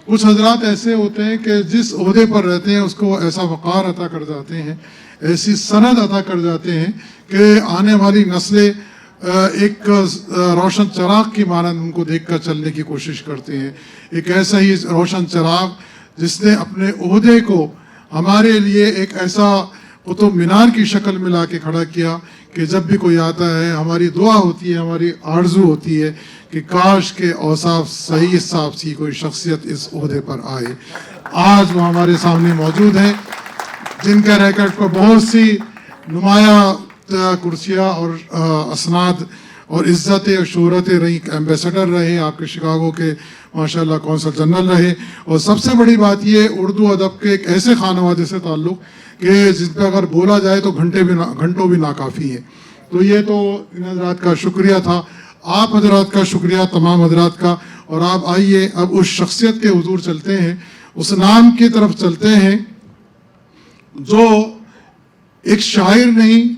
کچھ حضرات ایسے ہوتے ہیں کہ جس عہدے پر رہتے ہیں اس کو ایسا وقار عطا کر جاتے ہیں، ایسی سند عطا کر جاتے ہیں کہ آنے والی نسلیں ایک روشن چراغ کی مانند ان کو دیکھ کر چلنے کی کوشش کرتے ہیں. ایک ایسا ہی روشن چراغ جس نے اپنے عہدے کو ہمارے لیے ایک ایسا قطب مینار کی شکل میں لا کے کھڑا کیا کہ جب بھی کوئی آتا ہے ہماری دعا ہوتی ہے، ہماری آرزو ہوتی ہے کہ کاش کے اوصاف صحیح صاحب سی کوئی شخصیت اس عہدے پر آئے. آج وہ ہمارے سامنے موجود ہیں جن کا ریکارڈ پر بہت سی نمایاں کرسیاں اور اسناد اور عزت اور شہرت رہی. ایمبیسڈر رہے آپ کے شکاگو کے، ماشاءاللہ کونسل جنرل رہے، اور سب سے بڑی بات یہ اردو ادب کے ایک ایسے خانوادے سے تعلق کہ جس پہ اگر بولا جائے تو گھنٹوں بھی ناکافی ہے. تو یہ تو ان حضرات کا شکریہ تھا، آپ حضرات کا شکریہ تمام حضرات کا. اور آپ آئیے اب اس شخصیت کے حضور چلتے ہیں، اس نام کی طرف چلتے ہیں جو ایک شاعر نہیں،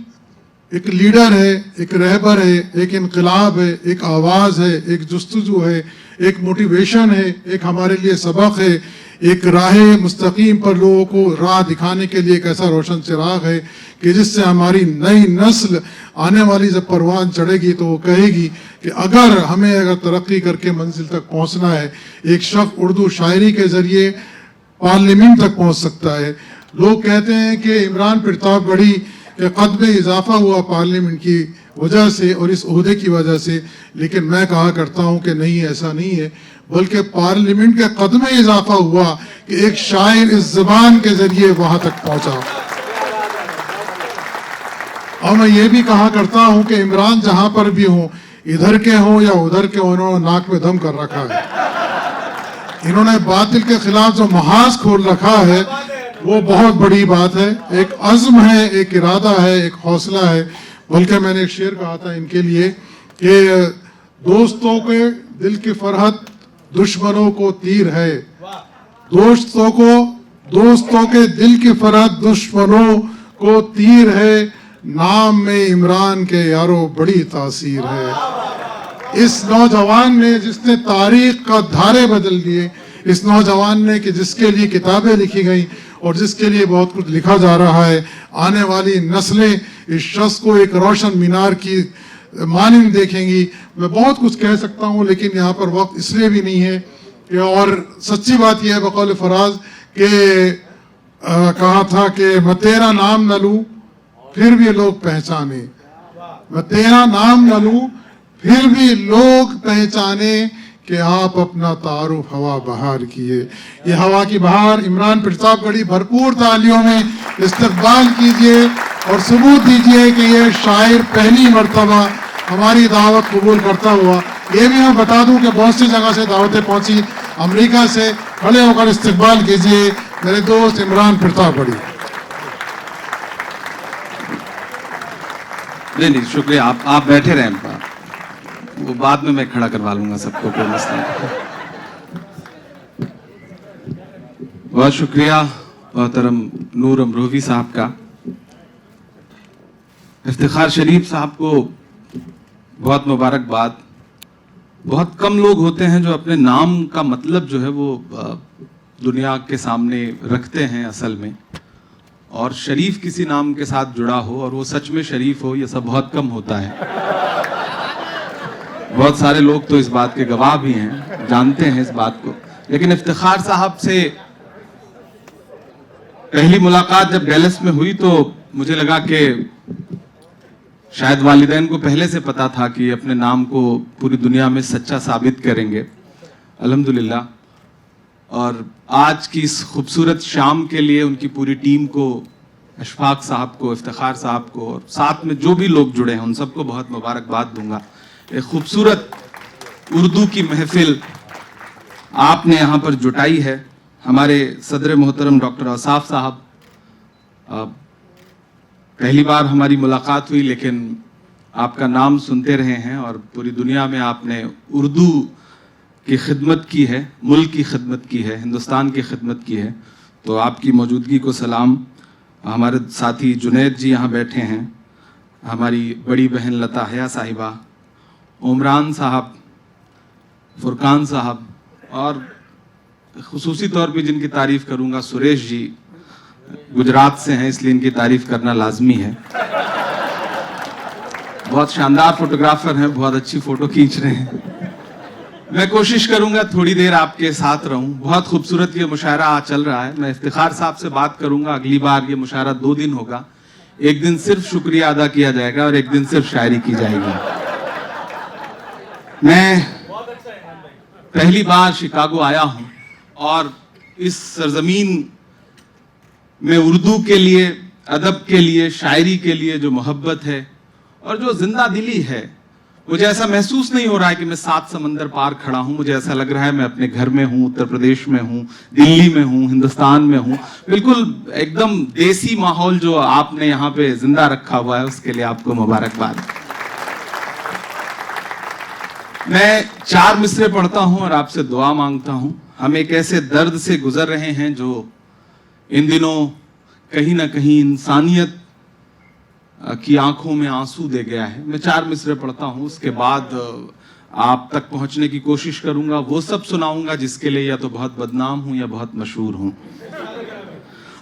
ایک لیڈر ہے، ایک رہبر ہے، ایک انقلاب ہے، ایک آواز ہے، ایک جستجو ہے، ایک موٹیویشن ہے، ایک ہمارے لیے سبق ہے، ایک راہ مستقیم پر لوگوں کو راہ دکھانے کے لیے ایک ایسا روشن چراغ ہے کہ جس سے ہماری نئی نسل آنے والی جب پروان چڑھے گی تو وہ کہے گی کہ اگر ترقی کر کے منزل تک پہنچنا ہے، ایک شخص اردو شاعری کے ذریعے پارلیمنٹ تک پہنچ سکتا ہے. لوگ کہتے ہیں کہ عمران پرتاپ گڑھی کے قد میں اضافہ ہوا پارلیمنٹ کی وجہ سے اور اس عہدے کی وجہ سے، لیکن میں کہا کرتا ہوں کہ نہیں، ایسا نہیں ہے، بلکہ پارلیمنٹ کے قد میں اضافہ ہوا کہ ایک شاعر اس زبان کے ذریعے وہاں تک پہنچا. اور میں یہ بھی کہا کرتا ہوں کہ عمران جہاں پر بھی ہوں، ادھر کے ہوں یا ادھر کے ہوں، انہوں نے ناک میں دم کر رکھا ہے. انہوں نے باطل کے خلاف جو محاذ کھول رکھا ہے وہ بہت بڑی بات ہے. ایک عزم ہے، ایک ارادہ ہے، ایک حوصلہ ہے. بلکہ میں نے ایک شعر کہا تھا ان کے لیے کہ دوستوں کے دل کی فرحت دشمنوں کو تیر ہے، دوستوں کے دل کی فرحت دشمنوں کو تیر ہے، نام میں عمران کے یارو بڑی تاثیر ہے. اس نوجوان نے جس نے تاریخ کا دھارے بدل دیے، اس نوجوان نے کہ جس کے لیے کتابیں لکھی گئیں اور جس کے لیے بہت کچھ لکھا جا رہا ہے، آنے والی نسلیں اس شخص کو ایک روشن مینار کی مانند دیکھیں گی. میں بہت کچھ کہہ سکتا ہوں لیکن یہاں پر وقت اس لیے بھی نہیں ہے کہ، اور سچی بات یہ ہے بقول فراز کہ کہا تھا کہ میں تیرا نام نہ لوں پھر بھی لوگ پہچانے، میں تیرا نام نہ لوں پھر بھی لوگ پہچانے کہ آپ اپنا تعارف ہوا بہار کیے. یہ ہوا کی بہار عمران پرتاپ گڑھی بھرپور تالیوں میں استقبال کیجئے اور ثبوت دیجئے کہ یہ شاعر پہلی مرتبہ ہماری دعوت قبول کرتا ہوا. یہ بھی میں بتا دوں کہ بہت سی جگہ سے دعوتیں پہنچی، امریکہ سے. کھڑے ہو کر استقبال کیجئے میرے دوست عمران پرتاپ گڑھی. نہیں شکریہ، آپ بیٹھے رہیں، وہ بعد میں کھڑا کروا لوں گا سب کو، کوئی مسئلہ نہیں. بہت شکریہ محترم نور امروہوی صاحب کا. افتخار شریف صاحب کو بہت مبارکباد. بہت کم لوگ ہوتے ہیں جو اپنے نام کا مطلب جو ہے وہ دنیا کے سامنے رکھتے ہیں اصل میں، اور شریف کسی نام کے ساتھ جڑا ہو اور وہ سچ میں شریف ہو، یہ سب بہت کم ہوتا ہے. بہت سارے لوگ تو اس بات کے گواہ بھی ہیں، جانتے ہیں اس بات کو. لیکن افتخار صاحب سے پہلی ملاقات جب ڈیلس میں ہوئی تو مجھے لگا کہ شاید والدین کو پہلے سے پتا تھا کہ اپنے نام کو پوری دنیا میں سچا ثابت کریں گے، الحمدللہ. اور آج کی اس خوبصورت شام کے لیے ان کی پوری ٹیم کو، اشفاق صاحب کو، افتخار صاحب کو، اور ساتھ میں جو بھی لوگ جڑے ہیں ان سب کو بہت مبارکباد دوں گا. ایک خوبصورت اردو کی محفل آپ نے یہاں پر جٹائی ہے. ہمارے صدر محترم ڈاکٹر اوصاف صاحب، پہلی بار ہماری ملاقات ہوئی لیکن آپ کا نام سنتے رہے ہیں اور پوری دنیا میں آپ نے اردو کی خدمت کی ہے، ملک کی خدمت کی ہے، ہندوستان کی خدمت کی ہے. تو آپ کی موجودگی کو سلام. ہمارے ساتھی جنید جی یہاں بیٹھے ہیں، ہماری بڑی بہن لتا حیا صاحبہ، عمران صاحب، فرقان صاحب، اور خصوصی طور پہ جن کی تعریف کروں گا سریش جی گجرات سے ہیں، اس لیے ان کی تعریف کرنا لازمی ہے. بہت شاندار فوٹوگرافر ہیں، بہت اچھی فوٹو کھینچ رہے ہیں. میں کوشش کروں گا تھوڑی دیر آپ کے ساتھ رہوں. بہت خوبصورت یہ مشاعرہ چل رہا ہے. میں افتخار صاحب سے بات کروں گا. اگلی بار یہ مشاعرہ 2 دن ہوگا. ایک دن صرف شکریہ ادا کیا جائے گا اور ایک دن صرف شاعری کی جائے گی. میں پہلی بار شکاگو آیا ہوں اور اس سرزمین میں اردو کے لیے، ادب کے لیے، شاعری کے لیے جو محبت ہے اور جو زندہ دلی ہے، مجھے ایسا محسوس نہیں ہو رہا ہے کہ میں 7 سمندر پار کھڑا ہوں. مجھے ایسا لگ رہا ہے میں اپنے گھر میں ہوں، اتر پردیش میں ہوں، دلی میں ہوں، ہندوستان میں ہوں. بالکل ایک دم دیسی ماحول جو آپ نے یہاں پہ زندہ رکھا ہوا ہے، اس کے لیے آپ کو مبارکباد. میں 4 مصرے پڑھتا ہوں اور آپ سے دعا مانگتا ہوں. ہم ایک ایسے درد سے گزر رہے ہیں جو ان دنوں کہیں نہ کہیں انسانیت کی آنکھوں میں آنسو دے گیا ہے. میں 4 مصرے پڑھتا ہوں، اس کے بعد آپ تک پہنچنے کی کوشش کروں گا. وہ سب سناؤں گا جس کے لیے یا تو بہت بدنام ہوں یا بہت مشہور ہوں.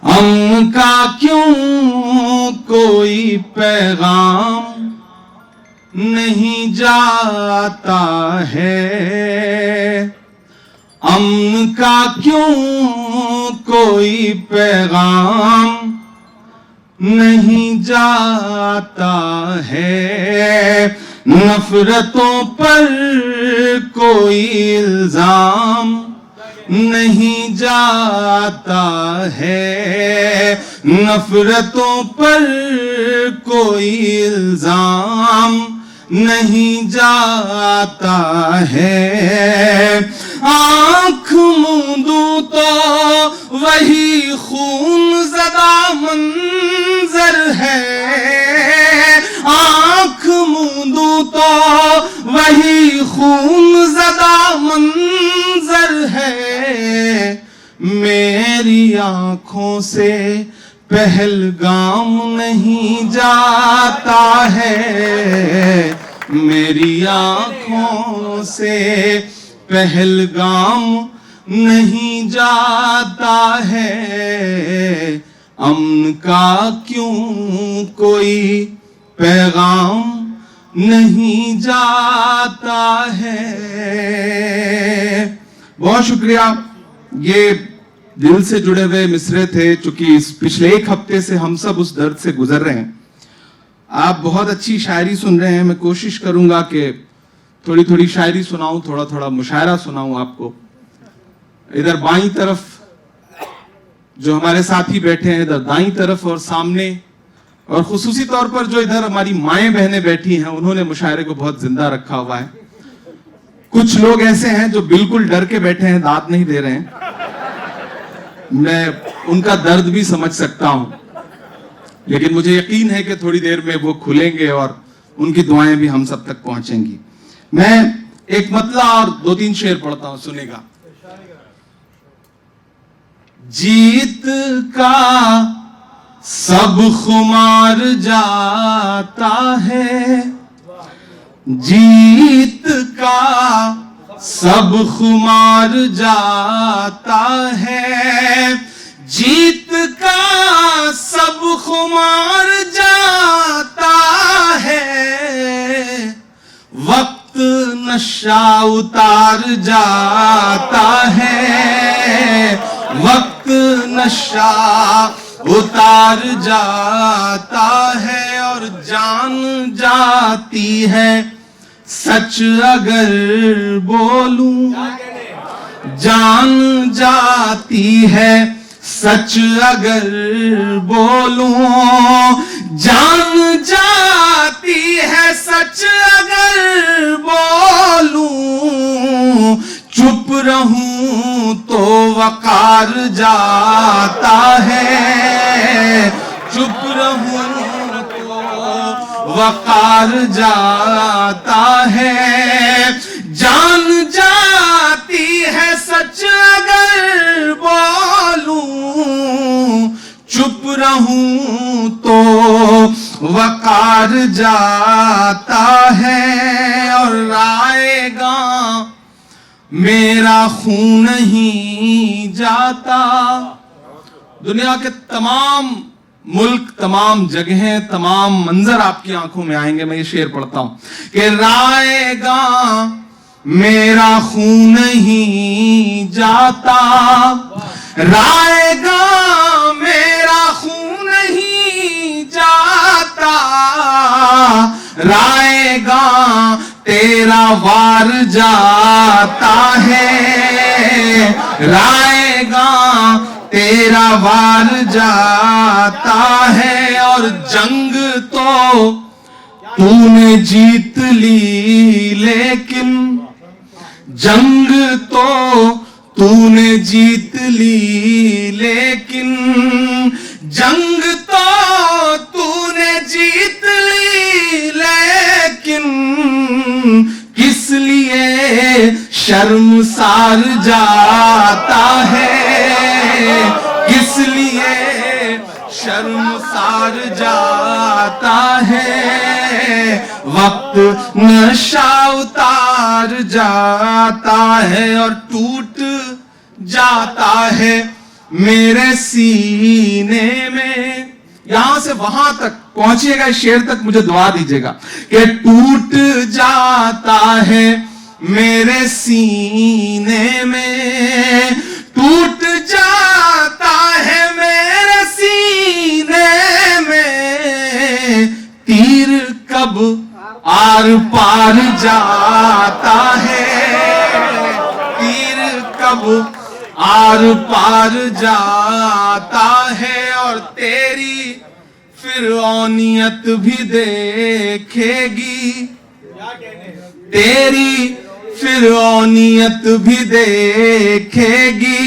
ہم کا کیوں کوئی پیغام نہیں جاتا ہے، امن کا کیوں کوئی پیغام نہیں جاتا ہے، نفرتوں پر کوئی الزام نہیں جاتا ہے، نفرتوں پر کوئی الزام نہیں جاتا ہے. آنکھ موندوں تو وہی خون زدہ منظر ہے، آنکھ موندوں تو وہی خون زدہ منظر ہے. میری آنکھوں سے پہلگام نہیں جاتا ہے، میری آنکھوں سے پہلگام نہیں جاتا ہے، امن کا کیوں کوئی پیغام نہیں جاتا ہے. بہت شکریہ. یہ دل سے جڑے ہوئے مصرے تھے، چونکہ اس پچھلے 1 ہفتے سے ہم سب اس درد سے گزر رہے ہیں. آپ بہت اچھی شاعری سن رہے ہیں. میں کوشش کروں گا کہ تھوڑی تھوڑی شاعری سناؤں، تھوڑا تھوڑا مشاعرہ سناؤں آپ کو. ادھر بائیں طرف جو ہمارے ساتھی بیٹھے ہیں، ادھر دائیں طرف اور سامنے، اور خصوصی طور پر جو ادھر ہماری مائیں بہنیں بیٹھی ہیں، انہوں نے مشاعرے کو بہت زندہ رکھا ہوا ہے. کچھ لوگ ایسے ہیں جو بالکل ڈر کے بیٹھے ہیں، داد نہیں دے رہے ہیں. میں ان کا درد بھی سمجھ سکتا ہوں، لیکن مجھے یقین ہے کہ تھوڑی دیر میں وہ کھلیں گے اور ان کی دعائیں بھی ہم سب تک پہنچیں گی. میں ایک مطلع اور 2-3 شعر پڑھتا ہوں، سنے گا. جیت کا سب خمار جاتا ہے، جیت کا سب خمار جاتا ہے، جیت کا سب خمار جاتا ہے، وقت نشہ اتار جاتا ہے، وقت نشہ اتار جاتا ہے، اور جان جاتی ہے سچ اگر بولوں، جان جاتی ہے سچ اگر بولوں، جان جاتی ہے سچ اگر بولوں، چپ رہوں تو وقار جاتا ہے، چپ رہوں تو وقار جاتا ہے، جان جاتی ہے سچ اگر بولوں، چپ رہوں تو وقار جاتا ہے، اور آئے گا میرا خون نہیں جاتا. دنیا کے تمام ملک، تمام جگہیں، تمام منظر آپ کی آنکھوں میں آئیں گے. میں یہ شعر پڑھتا ہوں کہ رائے گاں میرا خون نہیں جاتا، رائے گاں میرا خون نہیں جاتا، رائے گاں تیرا وار جاتا ہے، رائے گاں تیرا وار جاتا ہے. اور جنگ تو نے جیت لی، لیکن جنگ تو نے جیت لی، لیکن جنگ تو نے جیت لی، لیکن کس لیے شرمسار جاتا ہے، کس لیے شرمسار جاتا ہے. وقت نشہ اتار جاتا ہے اور ٹوٹ جاتا ہے میرے سینے میں. یہاں سے وہاں تک پہنچیے گا، اس شعر تک مجھے دعا دیجیے گا کہ ٹوٹ جاتا ہے میرے سینے میں، ٹوٹ جاتا ہے میرے سینے میں. تیر کب آر پار جاتا ہے، تیر کب آر پار جاتا ہے. اور تیری فرعونیت بھی دیکھے گی، تیری فرعونیت بھی دیکھے گی،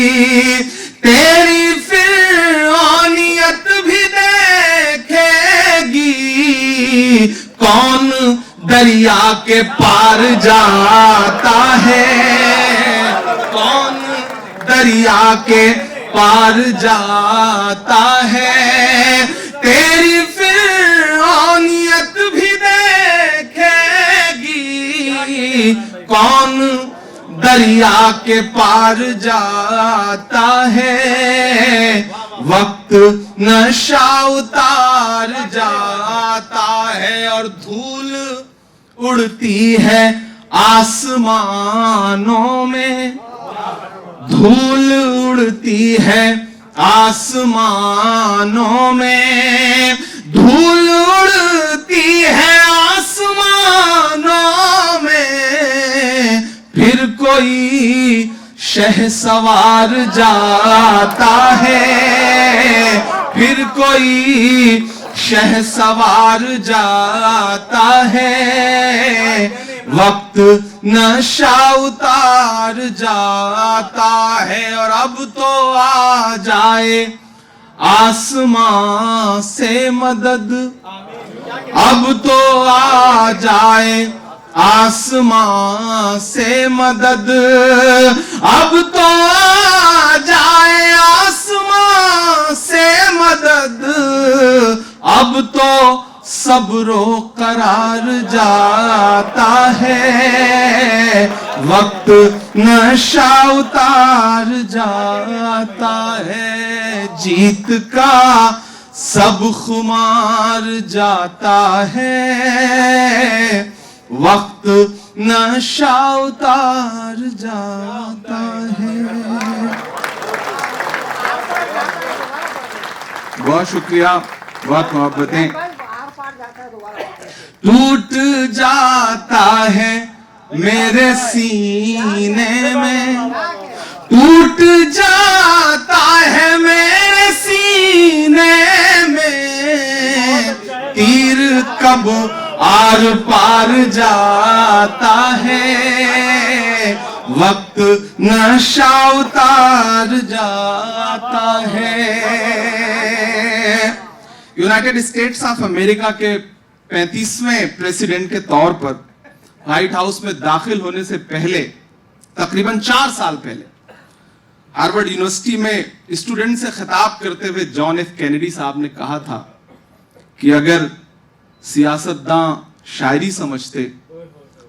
تیری فرعونیت بھی دیکھے گی. کون دریا کے پار جاتا ہے، کون دریا کے پار جاتا ہے. تیری فرعونیت بھی دیکھے گی، کون دریا کے پار جاتا ہے. وقت نشہ اتار جاتا ہے اور دھول اڑتی ہے آسمانوں میں، دھول اڑتی ہے آسمانوں میں، دھول اڑتی ہے آسمانوں میں. پھر کوئی شہ سوار جاتا ہے، پھر کوئی شہ سوار جاتا ہے. وقت نشہ اتار جاتا ہے اور اب تو آ جائے آسمان سے مدد، اب تو آ جائے آسمان سے مدد، اب تو آ جائے آسمان سے مدد. اب تو صبر و قرار جاتا ہے، وقت نشہ اتار جاتا ہے. جیت کا سب خمار جاتا ہے، وقت نشہ اتار جاتا ہے. بہت شکریہ، بہت محبتیں. ٹوٹ جاتا ہے میرے سینے میں، ٹوٹ جاتا ہے میرے سینے میں. تیر کب آر پار جاتا ہے، وقت نشہ اتار جاتا ہے. یونائٹڈ اسٹیٹس آف امریکہ کے 35ویں پریزیڈنٹ کے طور پر وائٹ ہاؤس میں داخل ہونے سے پہلے تقریباً 4 سال پہلے ہارورڈ یونیورسٹی میں اسٹوڈنٹ سے خطاب کرتے ہوئے جان ایف کینیڈی صاحب نے کہا تھا کہ اگر سیاستداں شاعری سمجھتے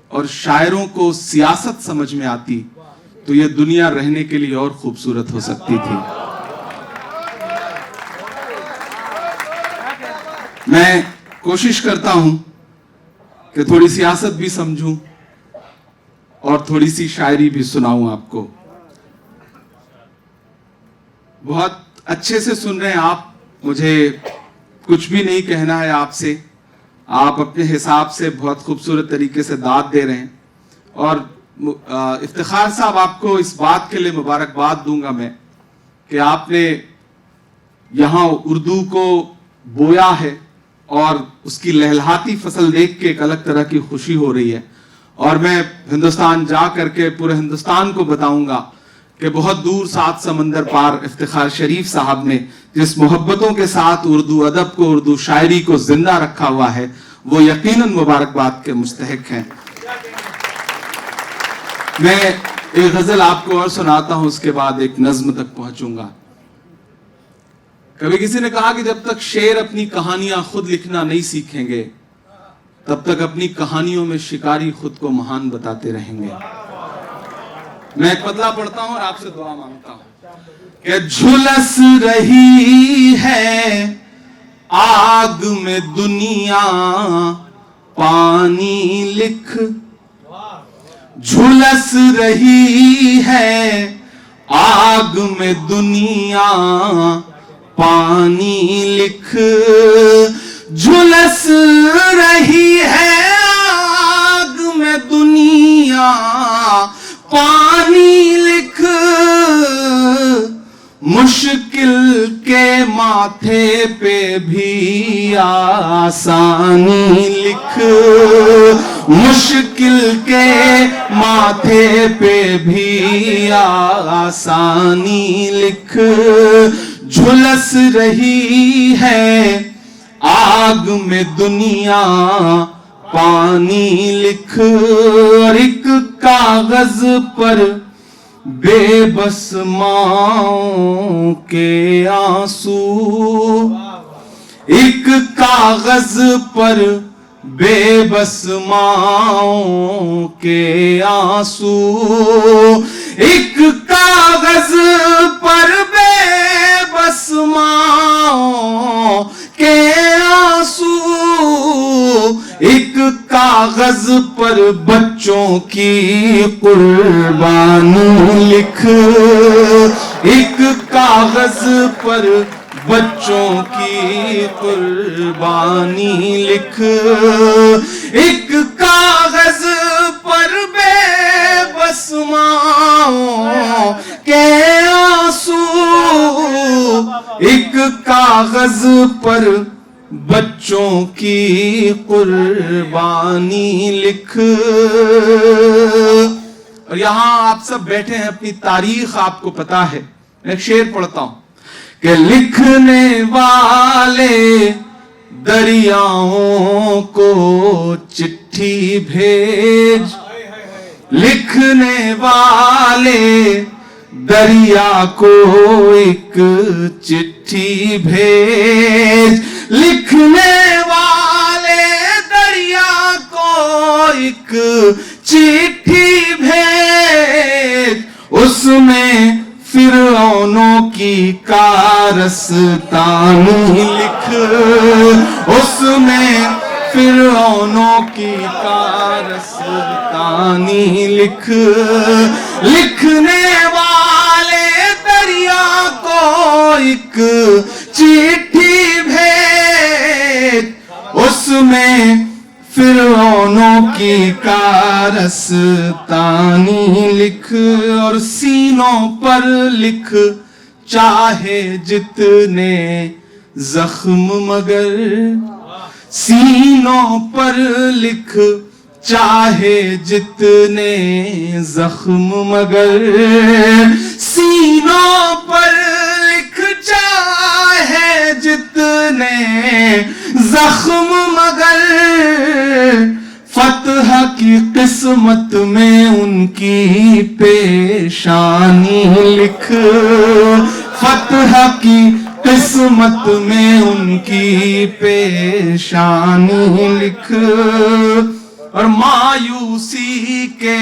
اور شاعروں کو سیاست سمجھ میں آتی تو یہ دنیا رہنے کے لیے اور خوبصورت ہو سکتی تھی. میں کوشش کرتا ہوں کہ تھوڑی سیاست بھی سمجھوں اور تھوڑی سی شاعری بھی سناؤں آپ کو. بہت اچھے سے سن رہے ہیں آپ, مجھے کچھ بھی نہیں کہنا ہے آپ سے. آپ اپنے حساب سے بہت خوبصورت طریقے سے داد دے رہے ہیں, اور افتخار صاحب آپ کو اس بات کے لیے مبارکباد دوں گا میں کہ آپ نے یہاں اردو کو بویا ہے, اور اس کی لہلہاتی فصل دیکھ کے ایک الگ طرح کی خوشی ہو رہی ہے. اور میں ہندوستان جا کر کے پورے ہندوستان کو بتاؤں گا کہ بہت دور 7 سمندر پار افتخار شریف صاحب نے جس محبتوں کے ساتھ اردو ادب کو, اردو شاعری کو زندہ رکھا ہوا ہے, وہ یقیناً مبارکباد کے مستحق ہیں. میں ایک غزل آپ کو اور سناتا ہوں, اس کے بعد ایک نظم تک پہنچوں گا. کبھی کسی نے کہا کہ جب تک شعر اپنی کہانیاں خود لکھنا نہیں سیکھیں گے, تب تک اپنی کہانیوں میں شکاری خود کو مہان بتاتے رہیں گے. میں ایک مطلب پڑھتا ہوں اور آپ سے دعا مانگتا ہوں کہ جھلس رہی ہے آگ میں دنیا پانی لکھ, جھلس رہی ہے آگ میں دنیا پانی لکھ, جھلس رہی ہے آگ میں دنیا پانی لکھ, مشکل کے ماتھے پہ بھی آسانی لکھ, مشکل کے ماتھے پہ بھی آسانی لکھ, جھلس رہی ہے آگ میں دنیا پانی لکھ. اور ایک کاغذ پر بے بس ماؤں کے آنسو, ایک کاغذ پر بے بس ماؤں کے آنسو, ایک کاغذ پر بے بس ماؤں کے آنسو, ایک کاغذ پر بچوں کی قربانی لکھ, ایک کاغذ پر بچوں کی قربانی لکھ, ایک کاغذ پر بے بس ماؤں کے آنسو, ایک کاغذ پر بچوں کی قربانی لکھ. اور یہاں آپ سب بیٹھے ہیں, اپنی تاریخ آپ کو پتا ہے. میں ایک شعر پڑھتا ہوں کہ لکھنے والے دریاؤں کو چٹھی بھیج, لکھنے والے دریا کو ایک چٹھی بھیج, لکھنے والے دریا کو ایک چٹھی بھیج, اس میں فرعونوں کی کارستانی لکھ, اس میں فرعونوں کی کارستانی لکھ, لکھنے والے دریا کو ایک چٹھی بھیج, اس میں فرعونوں کی کارستانی لکھ. اور سینوں پر لکھ چاہے جتنے زخم مگر, سینوں پر لکھ چاہے جتنے زخم مگر, سینوں پر لکھ چاہے جتنے زخم مگر, فتح کی قسمت میں ان کی پیشانی لکھ, فتح کی قسمت میں ان کی پیشانی لکھ. اور مایوسی کے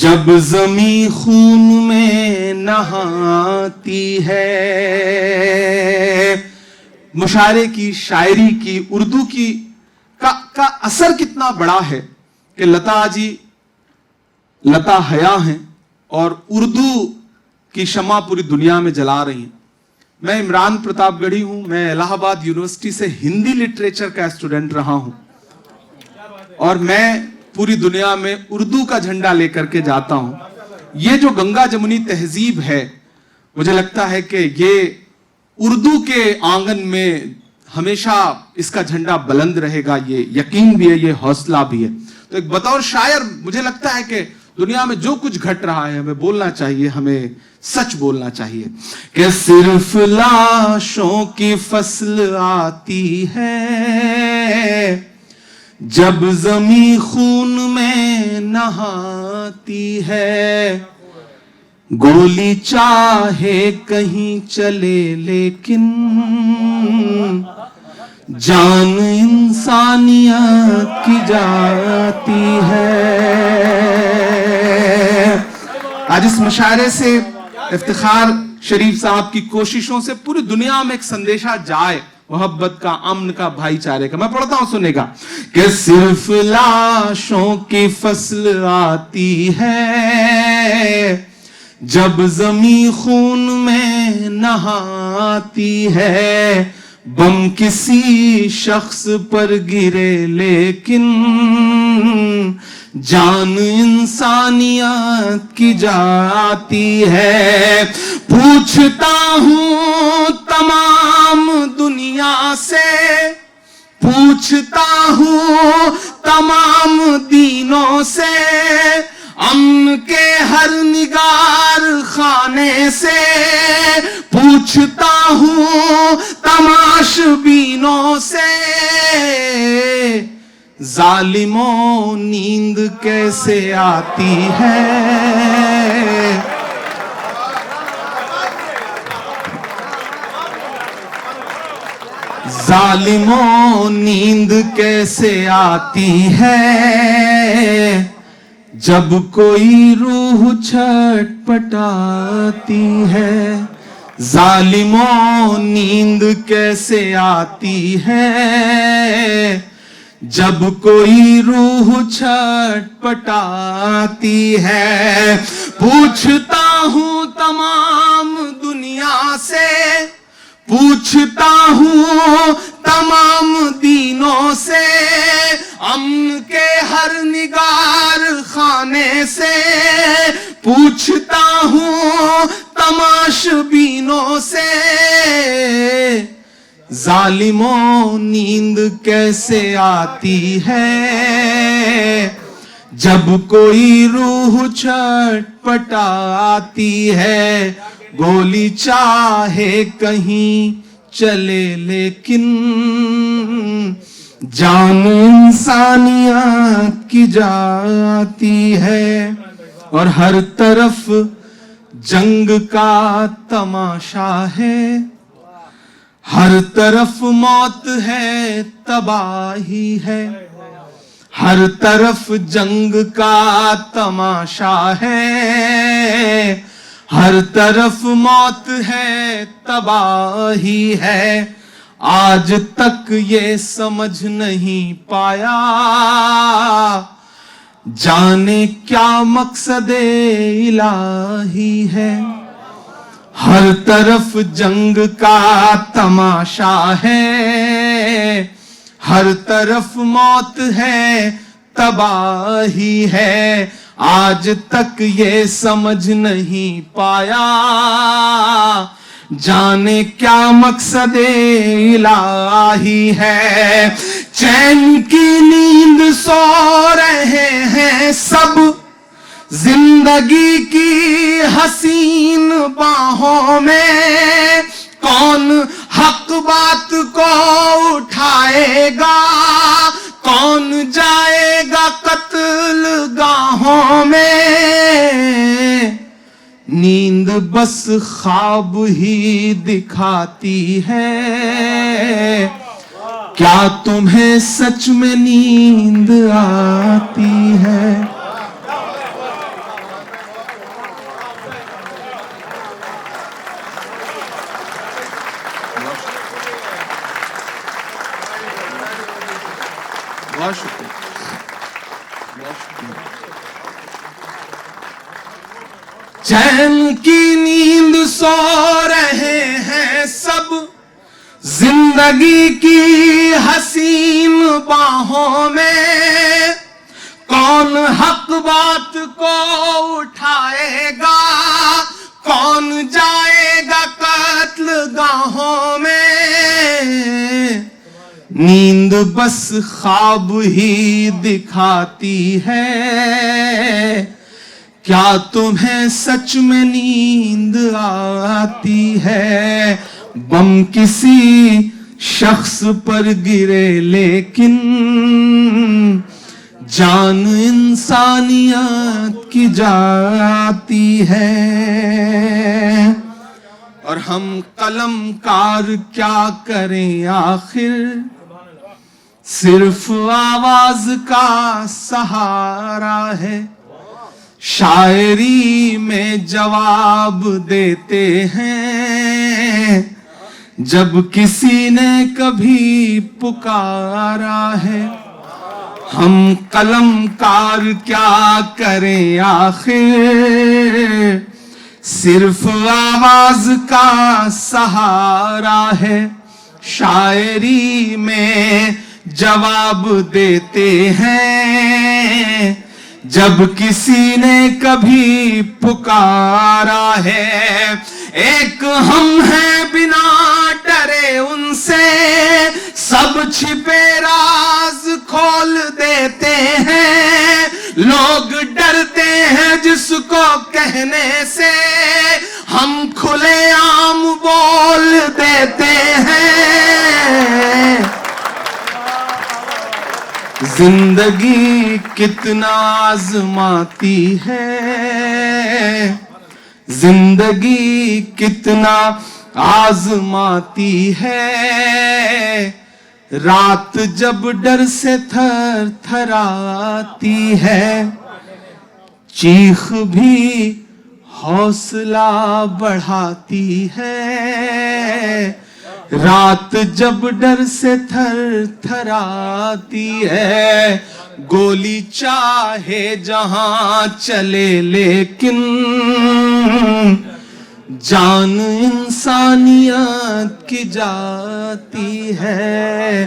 جب زمین خون میں نہاتی ہے. مشاعرے کی، شاعری کی، اردو کی کا اثر کتنا بڑا ہے کہ لتا جی لتا حیا ہیں اور اردو کی شمع پوری دنیا میں جلا رہی ہیں. میں عمران پرتاپ گڑھی ہوں. میں الہ آباد یونیورسٹی سے ہندی لٹریچر کا اسٹوڈنٹ رہا ہوں اور میں پوری دنیا میں اردو کا جھنڈا لے کر کے جاتا ہوں. یہ جو گنگا جمنی تہذیب ہے، مجھے لگتا ہے کہ یہ اردو کے آنگن میں ہمیشہ اس کا جھنڈا بلند رہے گا. یہ یقین بھی ہے، یہ حوصلہ بھی ہے. تو ایک بطور شاعر مجھے لگتا ہے کہ دنیا میں جو کچھ گھٹ رہا ہے ہمیں بولنا چاہیے، ہمیں سچ بولنا چاہیے کہ صرف لاشوں کی فصل آتی ہے جب زمین خون میں نہاتی ہے. گولی چاہے کہیں چلے لیکن جان انسانیت کی جاتی ہے. آج اس مشاعرے سے افتخار شریف صاحب کی کوششوں سے پوری دنیا میں ایک سندیشہ جائے، محبت کا، امن کا، بھائی چارے کا. میں پڑھتا ہوں، سنے گا کہ صرف لاشوں کی فصل آتی ہے جب زمین خون میں نہاتی ہے. بم کسی شخص پر گرے لیکن جان انسانیت کی جاتی ہے. پوچھتا ہوں تمام دنیا سے، پوچھتا ہوں تمام دینوں سے، امن کے ہر نگار خانے سے، پوچھتا ہوں تماش بینوں سے، ظالموں نیند کیسے آتی ہے. ظالموں نیند کیسے آتی ہے جب کوئی روح چھٹ پٹاتی ہے. ظالموں نیند کیسے آتی ہے جب کوئی روح چھٹ پٹاتی ہے. پوچھتا ہوں تمام دنیا سے، پوچھتا ہوں تمام دینوں سے، امن کے ہر نگار خانے سے، پوچھتا ہوں تماش بینوں سے، ظالموں نیند کیسے آتی ہے جب کوئی روح چھٹ پٹاتی ہے. گولی چاہے کہیں چلے لیکن جان انسانیت کی جاتی ہے. اور ہر طرف جنگ کا تماشا ہے، ہر طرف موت ہے، تباہی ہے. ہر طرف جنگ کا تماشا ہے، ہر طرف موت ہے، تباہی ہے. آج تک یہ سمجھ نہیں پایا جانے کیا مقصد الہی ہے. ہر طرف جنگ کا تماشا ہے، ہر طرف موت ہے، تباہی ہے. آج تک یہ سمجھ نہیں پایا جانے کیا مقصد الہی ہے. چین کی نیند سو رہے ہیں سب، زندگی کی حسین باہوں میں، کون حق بات کو اٹھائے گا، کون جائے گا قتل گاہوں میں. نیند بس خواب ہی دکھاتی ہے، کیا تمہیں سچ میں نیند آتی ہے. بہت شکریہ. چین کی نیند سو رہے ہیں سب، زندگی کی حسین باہوں میں، کون حق بات کو اٹھائے گا، کون جائے گا قتل گاہوں میں. نیند بس خواب ہی دکھاتی ہے، کیا تمہیں سچ میں نیند آتی ہے. بم کسی شخص پر گرے لیکن جان انسانیت کی جاتی ہے. اور ہم قلم کار کیا کریں آخر، صرف آواز کا سہارا ہے. شاعری میں جواب دیتے ہیں جب کسی نے کبھی پکارا ہے. ہم قلم کار کیا کریں آخر، صرف آواز کا سہارا ہے. شاعری میں جواب دیتے ہیں جب کسی نے کبھی پکارا ہے. ایک ہم ہیں بنا ڈرے ان سے، سب چھپے راز کھول دیتے ہیں. لوگ ڈرتے ہیں جس کو کہنے سے، ہم کھلے عام بول دیتے ہیں. زندگی کتنا آزماتی ہے، زندگی کتنا آزماتی ہے. رات جب ڈر سے تھر تھراتی ہے، چیخ بھی حوصلہ بڑھاتی ہے. رات جب ڈر سے تھر تھراتی ہے، گولی چاہے جہاں چلے لیکن جان انسانیت کی جاتی ہے.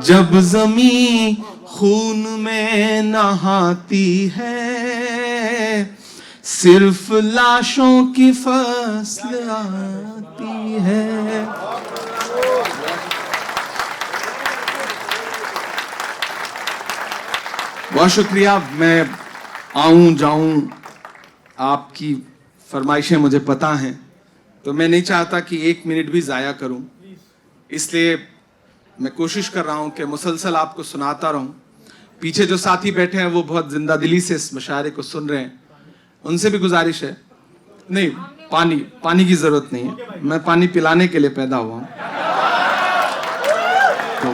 جب زمین خون میں نہاتی ہے، صرف لاشوں کی فصل آتی ہے. بہت شکریہ. میں آؤں جاؤں، آپ کی فرمائشیں مجھے پتہ ہیں، تو میں نہیں چاہتا کہ ایک منٹ بھی ضائع کروں، اس لیے میں کوشش کر رہا ہوں کہ مسلسل آپ کو سناتا رہوں. پیچھے جو ساتھی بیٹھے ہیں وہ بہت زندہ دلی سے اس مشاعرے کو سن رہے ہیں، ان سے بھی گزارش ہے. نہیں، پانی کی ضرورت نہیں ہے، میں پانی پلانے کے لیے پیدا ہوا ہوں، تو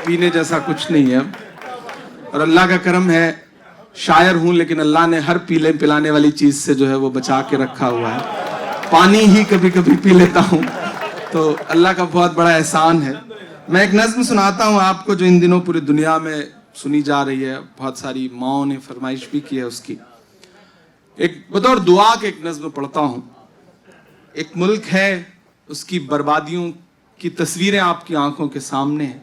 پینے جیسا کچھ نہیں ہے. اور اللہ کا کرم ہے، شاعر ہوں لیکن اللہ نے ہر پلانے والی چیز سے جو ہے وہ بچا کے رکھا ہوا ہے. پانی ہی کبھی کبھی پی لیتا ہوں، تو اللہ کا بہت بڑا احسان ہے. میں ایک نظم سناتا ہوں آپ کو جو ان دنوں پوری دنیا میں سنی جا رہی ہے. بہت ساری ماؤں نے فرمائش بھی کی ہے اس کی. ایک بطور دعا کے ایک نظم پڑھتا ہوں. ایک ملک ہے، اس کی بربادیوں کی تصویریں آپ کی آنکھوں کے سامنے ہیں.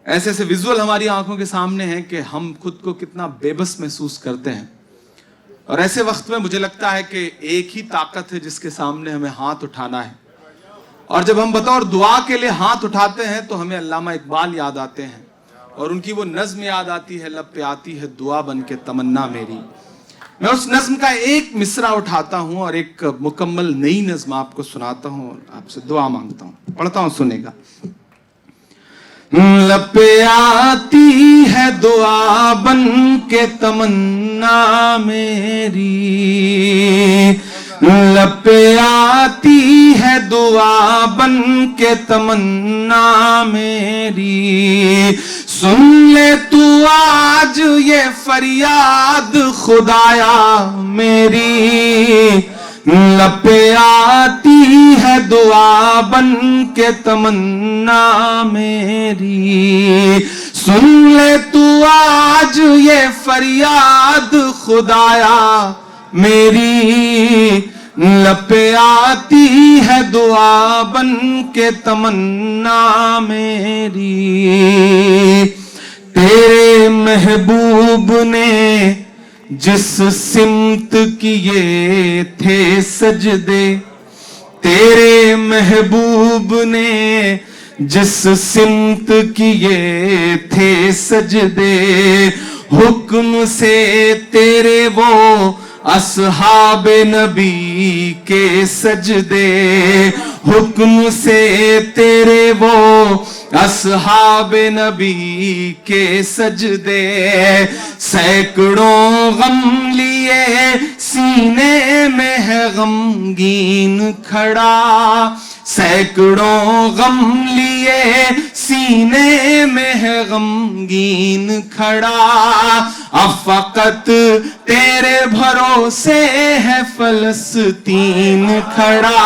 ایسے ایسے ویژول ہماری آنکھوں کے سامنے ہیں کہ ہم خود کو کتنا بے بس محسوس کرتے ہیں. اور ایسے وقت میں مجھے لگتا ہے کہ ایک ہی طاقت ہے جس کے سامنے ہمیں ہاتھ اٹھانا ہے. اور جب ہم بطور دعا کے لیے ہاتھ اٹھاتے ہیں تو ہمیں علامہ اقبال یاد آتے ہیں، اور ان کی وہ نظم یاد آتی ہے، لب پہ آتی ہے دعا بن کے تمنا میری. میں اس نظم کا ایک مصرع اٹھاتا ہوں اور ایک مکمل نئی نظم آپ کو سناتا ہوں اور آپ سے دعا مانگتا ہوں. پڑھتا ہوں، سنے گا. لب پہ آتی ہے دعا بن کے تمنا میری، لب پہ آتی ہے دعا بن کے تمنا میری. سن لے تو آج یہ فریاد خدایا میری، لب پہ آتی ہے دعا بن کے تمنا میری. سن لے تو آج یہ فریاد خدایا میری، لب پہ آتی ہے دعا بن کے تمنا میری، تیرے محبوب نے جس سمت کیے تھے سجدے، تیرے محبوب نے جس سمت کیے تھے سجدے، حکم سے تیرے وہ اصحاب نبی کے سجدے، حکم سے تیرے وہ اصحاب نبی کے سجدے، سینکڑوں غم لیے سینے میں ہے غمگین کھڑا، سینکڑوں غم لیے سینے میں ہے غمگین کھڑا، اب فقط تیرے بھروسے ہے فلسطین کھڑا،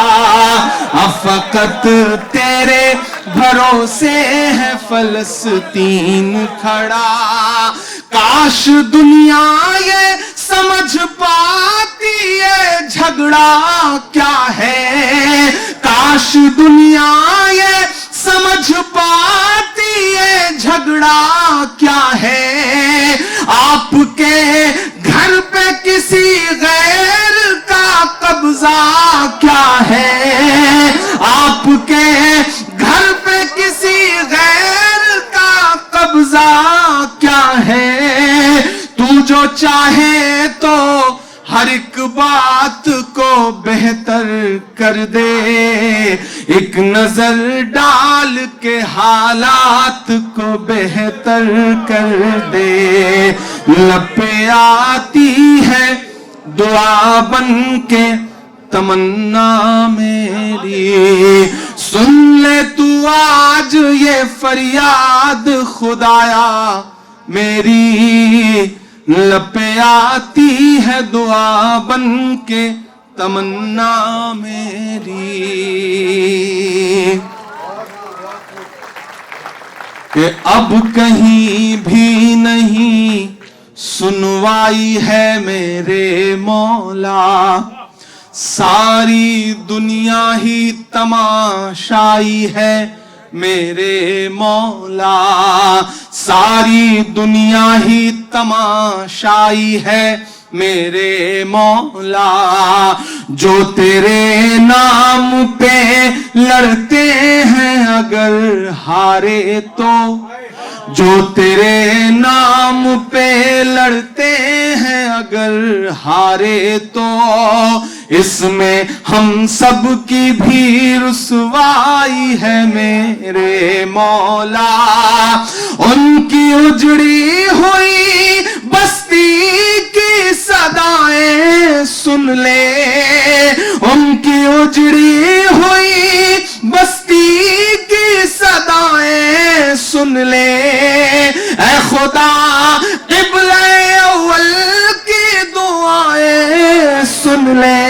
اب فقط تیرے بھروسے ہے فلسطین کھڑا، کاش دنیا یہ سمجھ پاتی ہے جھگڑا کیا ہے، کاش دنیا یہ سمجھ پاتی ہے جھگڑا کیا ہے، آپ کے گھر پہ کسی غیر کا قبضہ کیا ہے، آپ کے گھر پہ کسی غیر کا قبضہ کیا ہے، تو جو چاہے تو ہر ایک بات کو بہتر کر دے، ایک نظر ڈال کے حالات کو بہتر کر دے، لب پہ آتی ہے دعا بن کے تمنا میری، سن لے تو آج یہ فریاد خدایا میری، لب پہ آتی ہے دعا بن کے تمنا میری، کہ اب کہیں بھی نہیں سنوائی ہے میرے مولا، ساری دنیا ہی تماشائی ہے میرے مولا، ساری دنیا ہی تماشائی ہے میرے مولا، جو تیرے نام پہ لڑتے ہیں اگر ہارے تو، جو تیرے نام پہ لڑتے ہیں اگر ہارے تو، اس میں ہم سب کی بھی رسوائی ہے میرے مولا، ان کی اجڑی ہوئی بستی کی صدائیں سن لے، ان کی اجڑی ہوئی بستی کی صدائیں سن لے، اے خدا قبلہ اول کی دعائیں سن لے،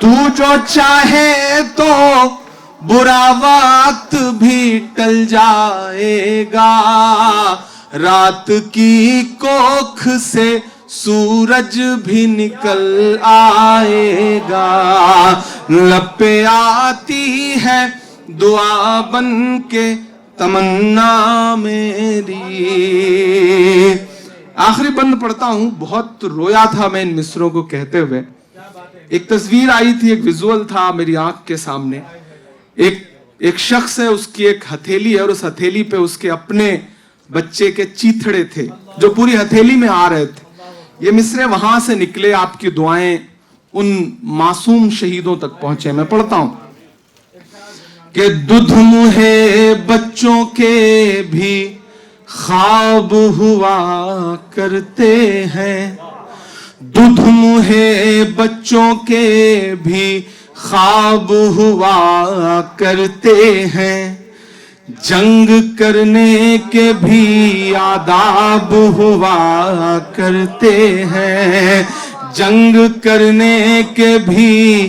تو جو چاہے تو برا وقت بھی ٹل جائے گا، رات کی کوکھ سے سورج بھی نکل آئے گا، لب پہ آتی ہے دعا بن کے تمنا میری۔ آخری بند پڑھتا ہوں، بہت رویا تھا میں ان مصروں کو کہتے ہوئے۔ ایک تصویر آئی تھی، ایک ویژول تھا میری آنکھ کے سامنے، ایک شخص ہے، اس کی ایک ہتھیلی ہے اور اس ہتھیلی پہ اس کے اپنے بچے کے چیتھڑے تھے جو پوری ہتھیلی میں آ رہے تھے۔ یہ مصرے وہاں سے نکلے، آپ کی دعائیں ان معصوم شہیدوں تک پہنچے۔ میں پڑھتا ہوں کہ دودھ منہے بچوں کے بھی خواب ہوا کرتے ہیں، دودھ منہے بچوں کے بھی خواب ہوا کرتے ہیں، جنگ کرنے کے بھی آداب ہوا کرتے ہیں، جنگ کرنے کے بھی